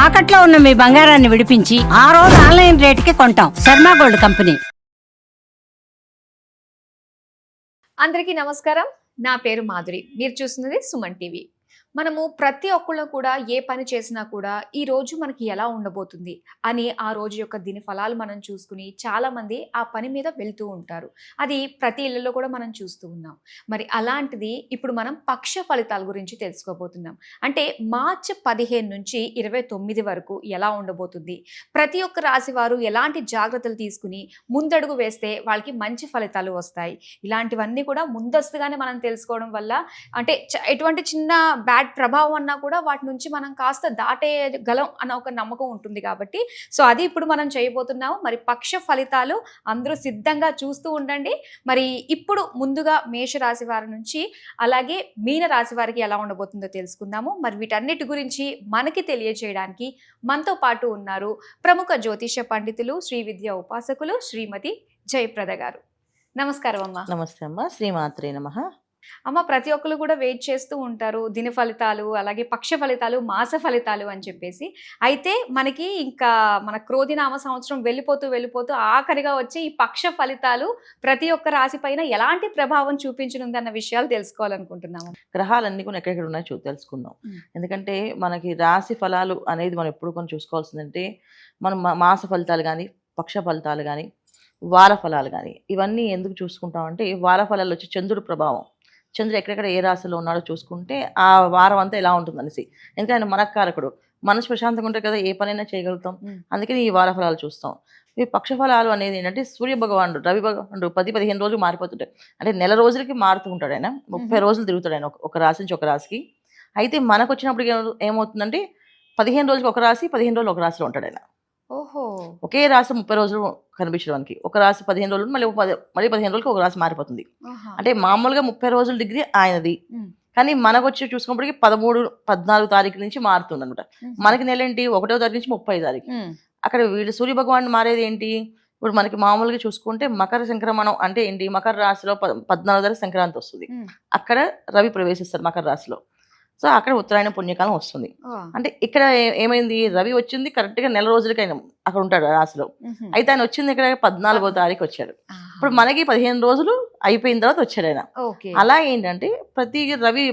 తాకట్లో ఉన్న మీ బంగారాన్ని విడిపించి ఆ రోజు ఆన్లైన్ రేటుకి కొంటాం. Sharma gold company. అందరికీ నమస్కారం. నా పేరు మాధురి. మీరు చూస్తున్నది సుమన్ టీవీ. మనము ప్రతి ఒక్కళ్ళు కూడా ఏ పని చేసినా కూడా ఈ రోజు మనకి ఎలా ఉండబోతుంది అని ఆ రోజు యొక్క దిన ఫలాలు మనం చూసుకుని చాలామంది ఆ పని మీద వెళ్తూ ఉంటారు. అది ప్రతి ఇళ్లలో కూడా మనం చూస్తూ ఉన్నాం. మరి అలాంటిది ఇప్పుడు మనం పక్ష ఫలితాల గురించి తెలుసుకోబోతున్నాం. అంటే మార్చి 15 నుంచి 29 వరకు ఎలా ఉండబోతుంది, ప్రతి ఒక్క రాశి వారు ఎలాంటి జాగ్రత్తలు తీసుకుని ముందడుగు వేస్తే వాళ్ళకి మంచి ఫలితాలు వస్తాయి. ఇలాంటివన్నీ కూడా ముందస్తుగానే మనం తెలుసుకోవడం వల్ల అంటే ఎటువంటి చిన్న బ్యాడ్ ప్రభావం అన్నా కూడా వాటి నుంచి మనం కాస్త దాటేయగలం అన్న ఒక నమ్మకం ఉంటుంది. కాబట్టి అది ఇప్పుడు మనం చేయబోతున్నాము. మరి పక్ష ఫలితాలు అందరూ సిద్ధంగా చూస్తూ ఉండండి. మరి ఇప్పుడు ముందుగా మేషరాశి వారి నుంచి అలాగే మీన రాశి వారికి ఎలా ఉండబోతుందో తెలుసుకుందాము. మరి వీటన్నిటి గురించి మనకి తెలియజేయడానికి మనతో పాటు ఉన్నారు ప్రముఖ జ్యోతిష పండితులు, శ్రీ విద్యా ఉపాసకులు శ్రీమతి జయప్రద గారు. నమస్కారం అమ్మ. నమస్తే అమ్మ. శ్రీమాత్రే నమః. అమ్మ, ప్రతి ఒక్కరు కూడా వెయిట్ చేస్తూ ఉంటారు దిన ఫలితాలు, అలాగే పక్ష ఫలితాలు, మాస ఫలితాలు అని చెప్పేసి. అయితే మనకి ఇంకా మన క్రోధినామ సంవత్సరం వెళ్ళిపోతూ ఆఖరిగా వచ్చి ఈ పక్ష ఫలితాలు ప్రతి ఒక్క రాశి పైన ఎలాంటి ప్రభావం చూపించనుంది అన్న విషయాలు తెలుసుకోవాలనుకుంటున్నాము. గ్రహాలన్నీ కూడా ఎక్కడెక్కడ ఉన్నాయో తెలుసుకుందాం. ఎందుకంటే మనకి రాశి ఫలాలు అనేది మనం ఎప్పుడు కొన్ని చూసుకోవాల్సిందంటే మనం మాస ఫలితాలు కానీ, పక్ష ఫలితాలు కానీ, వార ఫలాలు కానీ ఇవన్నీ ఎందుకు చూసుకుంటామంటే వార ఫలాలు వచ్చి చంద్రుడి ప్రభావం, చంద్రుడు ఎక్కడెక్కడ ఏ రాశిలో ఉన్నాడో చూసుకుంటే ఆ వారం అంతా ఎలా ఉంటుంది అనేసి. ఎందుకంటే ఆయన మనకారకుడు, మనసు ప్రశాంతంగా ఉంటే కదా ఏ పనైనా చేయగలుగుతాం. అందుకని ఈ వార ఫలాలు చూస్తాం. ఈ పక్ష ఫలాలు అనేది ఏంటంటే సూర్య భగవానుడు, రవి భగవానుడు 10-15 రోజులు మారిపోతుంటాయి. అంటే నెల రోజులకి మారుతూ ఉంటాడు ఆయన. 30 రోజులు తిరుగుతాడు ఆయన ఒక రాశి నుంచి ఒక రాశికి. అయితే మనకు వచ్చినప్పుడు ఏమవుతుందంటే 15 రోజులకి ఒక రాశి, 15 రోజులు ఒక రాశిలో ఉంటాడు ఆయన. ఓహో. ఒకే రాశి 30 రోజులు కనిపించడానికి, ఒక రాశి 15 రోజులు, మళ్ళీ 15 రోజులకి ఒక రాశి మారిపోతుంది. అంటే మామూలుగా 30 రోజుల డిగ్రీ ఆయనది, కానీ మనకు వచ్చి చూసుకున్నప్పటికీ 13-14 తారీఖు నుంచి మారుతుంది అనమాట. మనకి నెల ఏంటి 1వ తారీఖు నుంచి 30వ తారీఖు. అక్కడ వీళ్ళు సూర్య భగవాన్ మారేది ఏంటి, ఇప్పుడు మనకి మామూలుగా చూసుకుంటే మకర సంక్రమణం అంటే ఏంటి, మకర రాశిలో 14వ తారీఖు సంక్రాంతి వస్తుంది. అక్కడ రవి ప్రవేశిస్తారు మకర రాశిలో. సో అక్కడ ఉత్తరాయణ పుణ్యకాలం వస్తుంది. అంటే ఇక్కడ ఏమైంది, రవి వచ్చింది కరెక్ట్గా నెల రోజులకి ఆయన అక్కడ ఉంటాడు రాశిలో. అయితే ఆయన వచ్చింది ఇక్కడ 14వ తారీఖు వచ్చాడు. ఇప్పుడు మనకి 15 రోజులు అయిపోయిన తర్వాత వచ్చాడు ఆయన. అలా ఏంటంటే ప్రతి రవి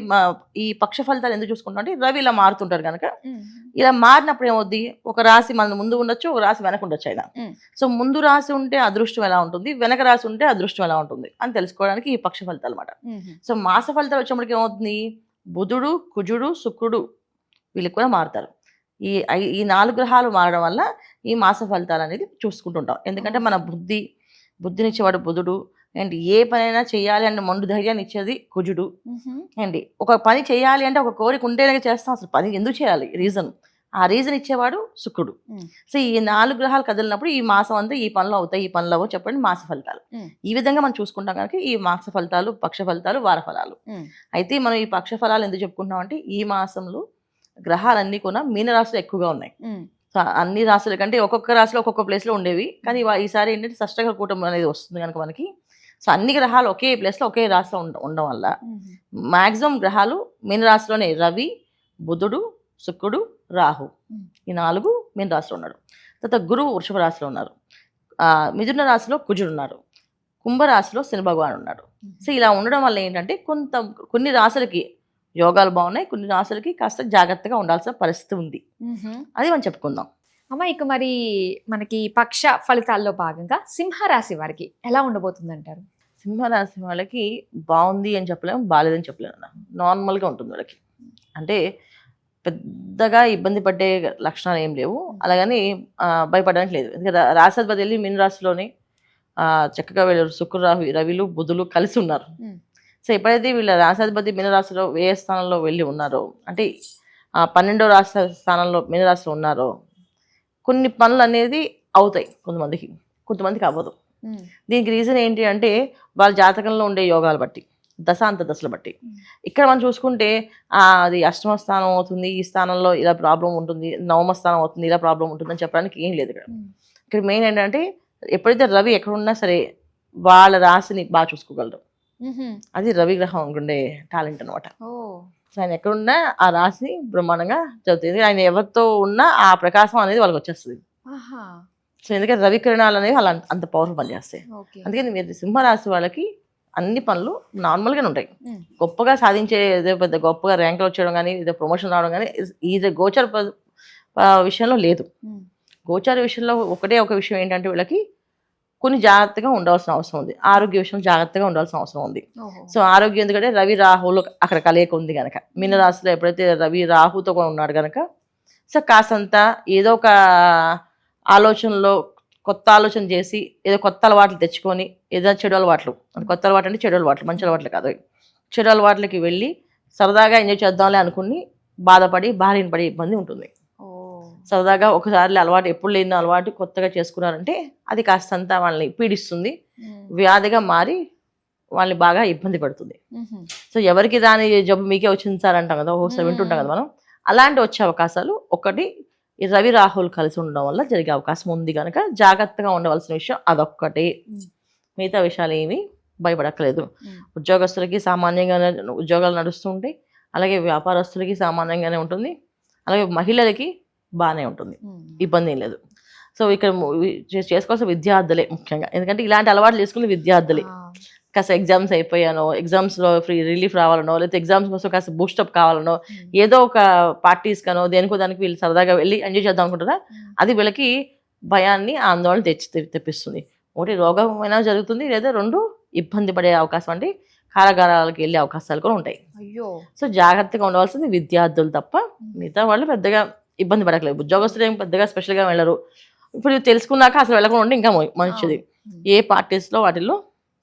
ఈ పక్ష ఫలితాలు ఎందుకు చూసుకుంటాం అంటే రవి ఇలా మారుతుంటారు కనుక ఇలా మారినప్పుడు ఏమవుద్ది, ఒక రాశి మన ముందు ఉండొచ్చు, ఒక రాశి వెనక ఉండొచ్చు ఆయన. సో ముందు రాశి ఉంటే అదృష్టం ఎలా ఉంటుంది, వెనక రాశి ఉంటే అదృష్టం ఎలా ఉంటుంది అని తెలుసుకోవడానికి ఈ పక్ష ఫలితాలు అనమాట. సో మాస ఫలితాలు వచ్చేప్పటికి ఏమవుతుంది, బుధుడు, కుజుడు, శుక్రుడు వీళ్ళు కూడా మారుతారు. ఈ 4 గ్రహాలు మారడం వల్ల ఈ మాస ఫలితాలు అనేది చూసుకుంటుంటాం. ఎందుకంటే మన బుద్ధినిచ్చేవాడు బుధుడు అండ్ ఏ పనైనా చేయాలి అంటే మొండు ధైర్యాన్ని ఇచ్చేది కుజుడు అండి. ఒక పని చేయాలి అంటే ఒక కోరిక ఉంటేనే చేస్తాం, అసలు పని ఎందుకు చేయాలి ఆ రీజన్ ఇచ్చేవాడు శుక్రుడు. సో ఈ 4 గ్రహాలు కదిలినప్పుడు ఈ మాసం అంతా ఈ పనులు అవుతాయి, ఈ పనులు అవ్వవు చెప్పండి మాస ఫలితాలు. ఈ విధంగా మనం చూసుకుంటాం కనుక ఈ మాస ఫలితాలు, పక్ష ఫలితాలు, వార ఫలాలు. అయితే మనం ఈ పక్ష ఫలాలు ఎందుకు చెప్పుకుంటాం అంటే ఈ మాసంలో గ్రహాలన్నీ కూడా మీనరాశులు ఎక్కువగా ఉన్నాయి. అన్ని రాశుల కంటే ఒక్కొక్క రాశిలో ఒక్కొక్క ప్లేస్లో ఉండేవి, కానీ ఈసారి ఏంటంటే షష్టగ్రహ కూటమి అనేది వస్తుంది కనుక మనకి. సో అన్ని గ్రహాలు ఒకే ప్లేస్లో ఒకే రాశిలో ఉండడం వల్ల మ్యాక్సిమం గ్రహాలు మీనరాశిలోనే రవి, బుధుడు, శుక్రుడు, రాహు ఈ 4 మీన రాశిలో ఉన్నాడు. తర్వాత గురువు వృషభ రాశిలో ఉన్నారు, మిథున రాశిలో కుజుడు ఉన్నారు, కుంభరాశిలో శని భగవాన్ ఉన్నాడు. సో ఇలా ఉండడం వల్ల ఏంటంటే కొన్ని రాశులకి యోగాలు బాగున్నాయి, కొన్ని రాశులకి కాస్త జాగ్రత్తగా ఉండాల్సిన పరిస్థితి ఉంది. అది మనం చెప్పుకుందాం అమ్మ. ఇక మరి మనకి పక్ష ఫలితాల్లో భాగంగా సింహరాశి వారికి ఎలా ఉండబోతుంది అంటారు? సింహరాశి వాళ్ళకి బాగుంది అని చెప్పలేము, బాగాలేదని చెప్పలేము, నార్మల్గా ఉంటుంది వాళ్ళకి. అంటే పెద్దగా ఇబ్బంది పడే లక్షణాలు ఏం లేవు, అలాగని భయపడడానికి లేదు. ఎందుకంటే రాశాధిపతి వెళ్ళి మీన రాశిలోని చక్కగా వీళ్ళు శుక్ర, రవిలు, బుధులు కలిసి ఉన్నారు. సో ఎప్పుడైతే వీళ్ళ రాశాధిపతి మీనరాశిలో ఏ స్థానంలో వెళ్ళి ఉన్నారో, అంటే 12వ రాశి స్థానంలో మీనరాశిలో ఉన్నారో కొన్ని పనులు అనేది అవుతాయి కొంతమందికి అవ్వదు. దీనికి రీజన్ ఏంటి అంటే వాళ్ళ జాతకంలో ఉండే యోగాలు బట్టి, దశాంత దశలు బట్టి. ఇక్కడ మనం చూసుకుంటే అది అష్టమ స్థానం అవుతుంది, ఈ స్థానంలో ఇలా ప్రాబ్లం ఉంటుంది, నవమ స్థానం అవుతుంది, ఇలా ప్రాబ్లం ఉంటుంది అని చెప్పడానికి ఏం లేదు. ఇక్కడ మెయిన్ ఏంటంటే ఎప్పుడైతే రవి ఎక్కడున్నా సరే వాళ్ళ రాశిని బాగా చూసుకోగలరు. అది రవి గ్రహం ఉండే టాలెంట్ అనమాట. సో ఆయన ఎక్కడున్నా ఆ రాశి బ్రహ్మాండంగా చదువుతుంది. ఆయన ఎవరితో ఉన్నా ఆ ప్రకాశం అనేది వాళ్ళకి వచ్చేస్తుంది. ఆహా. సో ఎందుకంటే రవికిరణాలు అనేవి అలా అంత పవర్ఫుల్ పనిచేస్తాయి. ఓకే. అందుకని మీరు సింహరాశి వాళ్ళకి అన్ని పనులు నార్మల్గానే ఉంటాయి. ఉమ్. గొప్పగా సాధించే ఏదో పెద్ద గొప్పగా ర్యాంకులు వచ్చేయడం కానీ ఏదో ప్రమోషన్ రావడం కానీ ఇది గోచర విషయంలో లేదు. ఉమ్. గోచార విషయంలో ఒకటే ఒక విషయం ఏంటంటే వీళ్ళకి కొన్ని జాగ్రత్తగా ఉండాల్సిన అవసరం ఉంది. ఆరోగ్య విషయంలో జాగ్రత్తగా ఉండాల్సిన అవసరం ఉంది. ఓహో. సో ఆరోగ్యం ఎందుకంటే రవి రాహులు అక్కడ కలయిక ఉంది కనుక, మీనరాశిలో ఎప్పుడైతే రవి రాహుతో కూడా ఉన్నాడు కనుక సో కాసంత ఏదో ఒక ఆలోచనలో కొత్త ఆలోచన చేసి ఏదో కొత్త అలవాట్లు తెచ్చుకొని ఏదో చెడు అలవాట్లు, కొత్త అలవాటు అంటే చెడు అలవాట్లు, మంచి అలవాట్లు కాదు, చెడు అలవాట్లకి వెళ్ళి సరదాగా ఎంజాయ్ చేద్దాంలే అనుకుని బాధపడి బారిన పడే ఇబ్బంది ఉంటుంది. ఓ. సరదాగా ఒకసారి అలవాటు ఎప్పుడు లేని అలవాటు కొత్తగా చేసుకున్నారంటే అది కాస్తంత వాళ్ళని పీడిస్తుంది, ఉమ్. వ్యాధిగా మారి వాళ్ళని బాగా ఇబ్బంది పెడుతుంది. ఉహు. సో ఎవరికి దాని జబ్బు మీకే వచ్చింది సార్ అంటాం కదా, ఒకసారి వింటుంటాం కదా మనం. అలాంటి వచ్చే అవకాశాలు ఒకటి ఈ రవి రాహుల్ కలిసి ఉండడం వల్ల జరిగే అవకాశం ఉంది కనుక జాగ్రత్తగా ఉండవలసిన విషయం అదొక్కటే. మిగతా విషయాలు ఏమీ భయపడక్కలేదు. ఉద్యోగస్తులకి సామాన్యంగానే ఉద్యోగాలు నడుస్తుంటాయి, అలాగే వ్యాపారస్తులకి సామాన్యంగానే ఉంటుంది, అలాగే మహిళలకి బాగానే ఉంటుంది, ఇబ్బంది ఏం లేదు. సో ఇక్కడ చేసుకోవాల్సిన విద్యార్థులే ముఖ్యంగా, ఎందుకంటే ఇలాంటి అలవాట్లు చేసుకునే విద్యార్థులే. కాస్త ఎగ్జామ్స్ అయిపోయానో, ఎగ్జామ్స్లో ఫ్రీ రిలీఫ్ రావాలనో, లేకపోతే ఎగ్జామ్స్ కోసం కాస్త బూస్టప్ కావాలనో, ఏదో ఒక పార్టీస్ కనో దేనికో దానికి వీళ్ళు సరదాగా వెళ్ళి ఎంజాయ్ చేద్దాం అనుకుంటారా, అది వీళ్ళకి భయాన్ని ఆందోళన తెప్పిస్తుంది. ఒకటి రోగమైనా జరుగుతుంది, లేదా రెండు ఇబ్బంది పడే అవకాశం అంటే కారాగారాలకు వెళ్ళే అవకాశాలు కూడా ఉంటాయి. అయ్యో. సో జాగ్రత్తగా ఉండవలసింది విద్యార్థులు తప్ప మిగతా వాళ్ళు పెద్దగా ఇబ్బంది పడట్లేదు. ఉద్యోగస్తులు ఏం పెద్దగా స్పెషల్గా వెళ్ళరు. ఇప్పుడు తెలుసుకున్నాక అసలు వెళ్ళకుండా ఉంటే ఇంకా మంచిది. ఏ పార్టీస్లో వాటిల్లో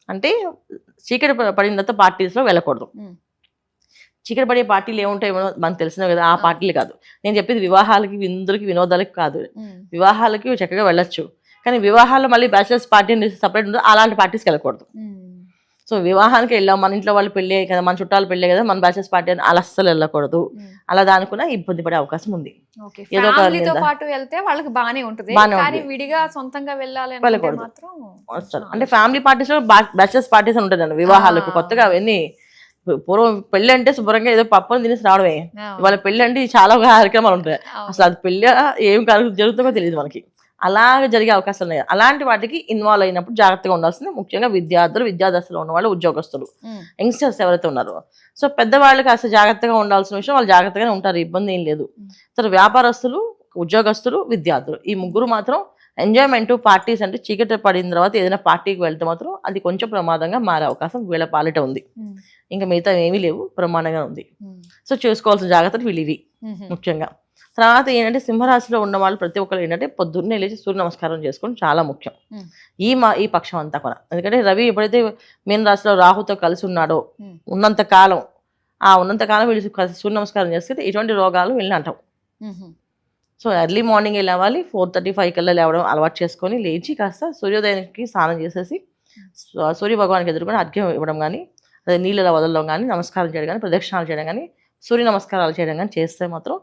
అంటే చీకటి పడిన తర్వాత పార్టీస్లో వెళ్ళకూడదు. చీకటి పడే పార్టీలు ఏముంటాయో మనకు తెలిసినవి కదా, ఆ పార్టీలు కాదు నేను చెప్పేది. వివాహాలకి, విందులకి, వినోదాలకి కాదు. వివాహాలకి చక్కగా వెళ్ళొచ్చు, కానీ వివాహాల్లో మళ్ళీ బ్యాచిలర్స్ పార్టీ అనేది సపరేట్ ఉందో అలాంటి పార్టీస్కి వెళ్ళకూడదు. సో వివాహానికి వెళ్ళాం, మన ఇంట్లో వాళ్ళు పెళ్ళే కదా, మన చుట్టాలు పెళ్ళే కదా, మన బ్యాచిలర్స్ పార్టీ అని అలా అస్సలు వెళ్ళకూడదు. అలా దానికున్నా ఇబ్బంది పడే అవకాశం ఉంది. ఫ్యామిలీతో పాటు వెళ్తే వాళ్ళకి బానే ఉంటుంది, కానీ విడిగా సొంతంగా వెళ్ళాలి అంటే మాత్రం అంటే ఫ్యామిలీ పార్టీస్ లో బ్యాచిలర్స్ పార్టీస్ అని ఉంటుంది వివాహాలకు. కొత్తగా అవన్నీ పూర్వం పెళ్లి అంటే శుభ్రంగా ఏదో పప్పుని తినేసి రావడమే. వాళ్ళ పెళ్లి అంటే చాలా కార్యక్రమాలు ఉంటాయి, అసలు అది పెళ్లి ఏం జరుగుతుందో తెలియదు మనకి. అలాగే జరిగే అవకాశాలు ఉన్నాయి. అలాంటి వాటికి ఇన్వాల్వ్ అయినప్పుడు జాగ్రత్తగా ఉండాల్సింది ముఖ్యంగా విద్యార్థులు, విద్యాదశలో ఉన్న వాళ్ళు, ఉద్యోగస్తులు, యంగ్స్టర్స్ ఎవరైతే ఉన్నారో. సో పెద్దవాళ్ళు కాస్త జాగ్రత్తగా ఉండాల్సిన విషయం వాళ్ళు జాగ్రత్తగానే ఉంటారు, ఇబ్బంది ఏం లేదు. సరే వ్యాపారస్తులు, ఉద్యోగస్తులు, విద్యార్థులు ఈ ముగ్గురు మాత్రం ఎంజాయ్మెంట్, పార్టీస్ అంటే చీకటి పడిన తర్వాత ఏదైనా పార్టీకి వెళ్తే మాత్రం అది కొంచెం ప్రమాదంగా మారే అవకాశం వీళ్ళ పాలిట ఉంది. ఇంకా మిగతా ఏమీ లేవు, ప్రమాదంగా ఉంది. సో చూసుకోవాల్సిన జాగ్రత్తలు వీళ్ళు ఇవి ముఖ్యంగా. తర్వాత ఏంటంటే సింహరాశిలో ఉన్న వాళ్ళు ప్రతి ఒక్కరు ఏంటంటే పొద్దున్నే లేచి సూర్య నమస్కారం చేసుకోవడం చాలా ముఖ్యం ఈ పక్షం అంతా కూడా. ఎందుకంటే రవి ఎప్పుడైతే మీన రాశిలో రాహుతో కలిసి ఉన్నాడో ఉన్నంతకాలం వీళ్ళు సూర్య నమస్కారం చేస్తే ఎటువంటి రోగాలు వీళ్ళని అంటాం. సో ఎర్లీ మార్నింగ్ లేవాలి, 4:35 కల్లా లేవడం అలవాటు చేసుకొని లేచి కాస్త సూర్యోదయానికి స్నానం చేసేసి సూర్య భగవానికి ఎదుర్కొని అర్ఘ్యం ఇవ్వడం కానీ, అదే నీళ్ళ వదలడం కానీ, నమస్కారం చేయడం కానీ, ప్రదక్షిణాలు చేయడం కానీ, సూర్య నమస్కారాలు చేయడం కానీ చేస్తే మాత్రం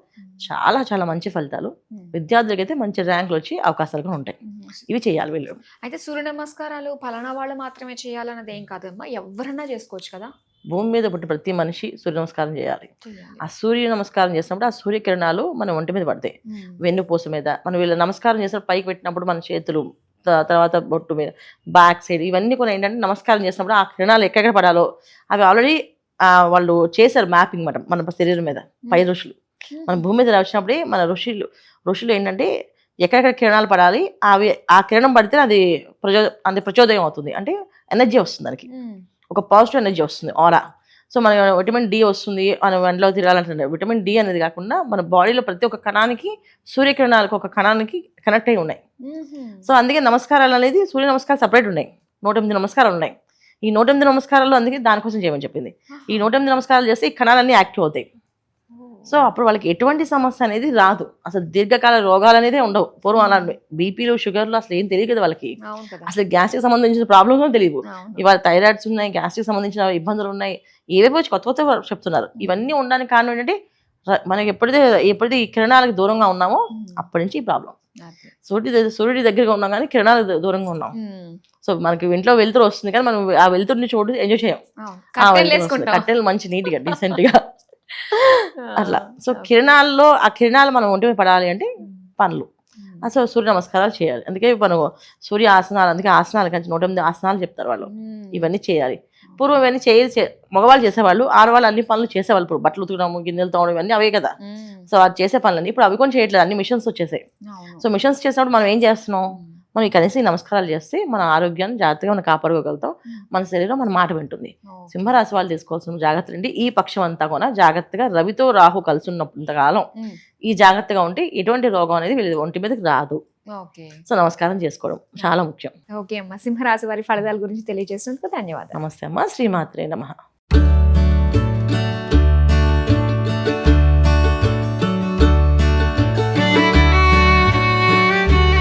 చాలా చాలా మంచి ఫలితాలు, విద్యార్థులకి అయితే మంచి ర్యాంకులు వచ్చి అవకాశాలు కూడా ఉంటాయి. ఇవి చేయాలి వీళ్ళు. అయితే సూర్య నమస్కారాలు ఫలానా వాళ్ళు మాత్రమే చేయాలన్నది ఏం కాదమ్మా, ఎవరన్నా చేసుకోవచ్చు కదా. భూమి మీద పుట్టి ప్రతి మనిషి సూర్య నమస్కారం చేయాలి. ఆ సూర్య నమస్కారం చేసినప్పుడు ఆ సూర్యకిరణాలు మన ఒంటి మీద పడతాయి, వెన్నుపూస మీద. మనం వీళ్ళ నమస్కారం చేసినప్పుడు పైకి పెట్టినప్పుడు మన చేతులు, తర్వాత బొట్టు మీద, బ్యాక్ సైడ్, ఇవన్నీ కూడా ఏంటంటే నమస్కారం చేసినప్పుడు ఆ కిరణాలు ఎక్కడెక్కడ పడాలో అవి ఆల్రెడీ వాళ్ళు చేశారు మ్యాపింగ్ మాట మన శరీరం మీద. పై ఋషులు మన భూమి మీద వచ్చినప్పుడే మన ఋషులు ఏంటంటే ఎక్కడెక్కడ కిరణాలు పడాలి, అవి ఆ కిరణం పడితే అది ప్రచోదయం అవుతుంది, అంటే ఎనర్జీ వస్తుంది, దానికి ఒక పాజిటివ్ ఎనర్జీ వస్తుంది, ఆరా. సో మన విటమిన్ డి వస్తుంది, మనం వెంటలో తిరగాలంటే విటమిన్ డి అనేది కాకుండా మన బాడీలో ప్రతి ఒక్క కణానికి సూర్యకిరణాలకు ఒక కణానికి కనెక్ట్ అయి ఉన్నాయి. సో అందుకే నమస్కారాలు అనేది సూర్య నమస్కారాలు సపరేట్ ఉన్నాయి, 108 నమస్కారాలు ఉన్నాయి. ఈ 108 నమస్కారాలు అందుకే దానికోసం చేయమని చెప్పింది. ఈ 108 నమస్కారాలు చేస్తే ఈ కణాలన్నీ యాక్టివ్ అవుతాయి. సో అప్పుడు వాళ్ళకి ఎటువంటి సమస్య అనేది రాదు, అసలు దీర్ఘకాల రోగాలు అనేది ఉండవు. పూర్వం అలా బీపీలు, షుగర్లు అసలు ఏం తెలియదు కదా వాళ్ళకి, అసలు గ్యాస్కి సంబంధించిన ప్రాబ్లమ్స్ తెలియదు. ఇవాళ థైరాయిడ్స్ ఉన్నాయి, గ్యాస్కి సంబంధించిన ఇబ్బందులు ఉన్నాయి, ఏవేవో కొత్త చెప్తున్నారు. ఇవన్నీ ఉండడానికి కారణం ఏంటంటే మనకి ఎప్పుడైతే ఈ కిరణాలకు దూరంగా ఉన్నామో అప్పటి నుంచి ఈ ప్రాబ్లం. సూర్యుడి దగ్గరగా ఉన్నాం కానీ కిరణాలకు దూరంగా ఉన్నాం. సో మనకి ఇంట్లో వెలుతురు వస్తుంది కానీ మనం ఆ వెలుతురుని ఎంజాయ్ చేయం. కట్టెలు మంచి నీట్గా డీసెంట్ గా అట్లా. సో కిరణాల్లో ఆ కిరణాలు మనం ఒంటి మీద పడాలి అంటే పనులు. సో సూర్య నమస్కారాలు చేయాలి. అందుకే మనం సూర్య ఆసనాలు, అందుకే ఆసనాలు కంటే 108 ఆసనాలు చెప్తారు వాళ్ళు. ఇవన్నీ చేయాలి. పూర్వం ఇవన్నీ మగవాళ్ళు చేసేవాళ్ళు, ఆడవాళ్ళు అన్ని పనులు చేసేవాళ్ళు. ఇప్పుడు బట్టలు ఉతకడం, గిన్నెలు తోమడం ఇవన్నీ అవే కదా. సో అది చేసే పనులన్నీ ఇప్పుడు అవి కూడా చేయట్లేదు, అన్ని మిషన్స్ వచ్చేసాయి. సో మిషన్స్ చేసినప్పుడు మనం ఏం చేస్తున్నాం, మనం కనీసం ఈ నమస్కారాలు చేస్తే మన ఆరోగ్యాన్ని జాగ్రత్తగా మనం కాపాడుకోగలుగుతాం. మన శరీరం మన మాట వింటుంది. సింహరాశి వాళ్ళు తీసుకోవాల్సిన జాగ్రత్తలు అండి, ఈ పక్షం అంతా కూడా జాగ్రత్తగా రవితో రాహు కలిసి ఉన్నంత కాలం ఈ జాగ్రత్తగా ఉంటే ఎటువంటి రోగం అనేది వీళ్ళ ఒంటి మీదకి రాదు. సో నమస్కారం చేసుకోవడం చాలా ముఖ్యం. ఓకే అమ్మ, సింహరాశి వారి ఫలితాల గురించి తెలియజేసినందుకు ధన్యవాదాలు. నమస్తే అమ్మ. శ్రీమాత్రే నమః.